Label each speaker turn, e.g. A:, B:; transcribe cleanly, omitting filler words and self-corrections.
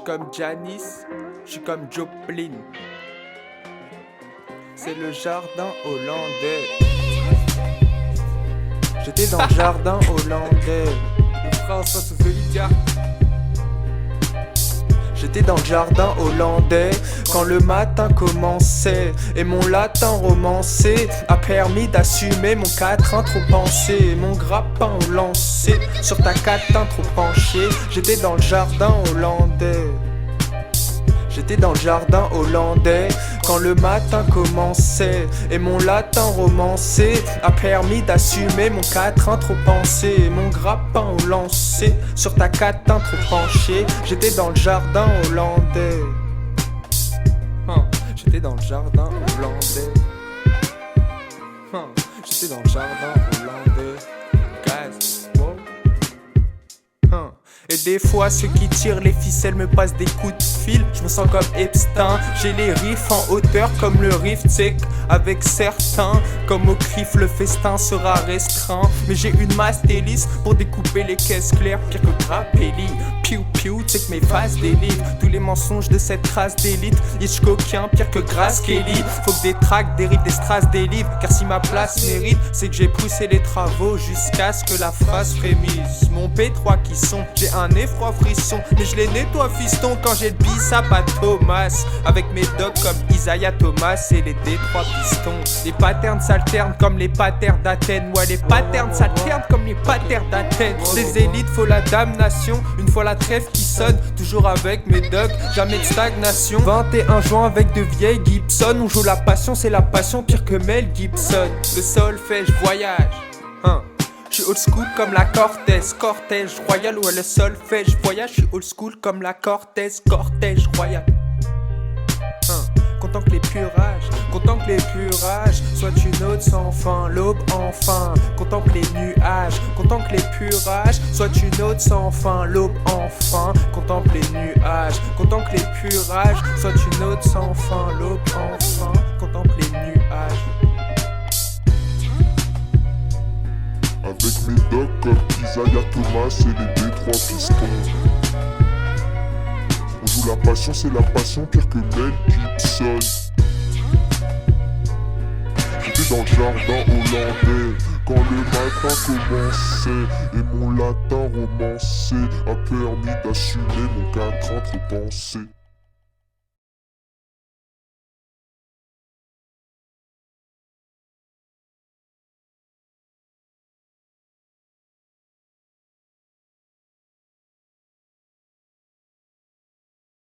A: comme Janice, je suis comme Joplin. C'est le jardin hollandais. J'étais dans le jardin hollandais. François Solidia. J'étais dans le jardin hollandais quand le matin commençait. Et mon latin romancé a permis d'assumer mon quatrain trop pensé. Mon grappin au lancer sur ta catin trop penché. J'étais dans le jardin hollandais. J'étais dans le jardin hollandais quand le matin commençait. Et mon latin romancé a permis d'assumer mon quatrain trop pensé. Mon grappin au lancer sur ta catin trop penché. J'étais dans le jardin hollandais. J'étais dans le jardin hollandais. J'étais dans le jardin hollandais. Gaz, wow. Et des fois ceux qui tirent les ficelles me passent des coups de fil. Je me sens comme Epstein. J'ai les riffs en hauteur comme le riff tech. Avec certains, comme au CRIF, le festin sera restreint. Mais j'ai une masse d'hélice pour découper les caisses claires. Pire que Grappelli, piou piou, check mes phases d'élite. Tous les mensonges de cette race d'élite. Hitchcockien, pire que Grace Kelly. Faut que des tracks dérivent des strass des livres. Car si ma place mérite, c'est que j'ai poussé les travaux jusqu'à ce que la phrase frémisse. Mon P3 qui sont, j'ai un effroi frisson. Mais je les nettoie fiston quand j'ai le bissap à Thomas. Avec mes dogs comme Isaiah Thomas et les Détroits pistons. Les patterns s'alternent comme les patères d'Athènes. Ouais, les patterns s'alternent comme les patères d'Athènes. Les élites, faut la damnation. Une fois la trêve qui sonne, toujours avec mes dogs, jamais de stagnation. 21 juin avec de vieilles Gibson. On joue la passion, c'est la passion pire que Mel Gibson. Le solfège voyage. Je suis old school comme la Cortez, cortège royal. Ouais, le solfège voyage. Je suis old school comme la Cortez, cortège royal. Contemple les purages, soit une ode sans fin, l'aube enfin. Contemple les nuages, contemple les purages, soit une ode sans fin, l'aube enfin. Contemple les nuages, contemple les purages, soit une ode sans fin, l'aube enfin. Contemple les nuages.
B: Avec mes dogs comme Isaiah Thomas et les Détroits pistons. On joue la passion, c'est la passion pire que Mel Gibson. J'étais dans le jardin hollandais quand le matin commençait. Et mon latin romancé a permis d'assumer mon quatrain trop pensé.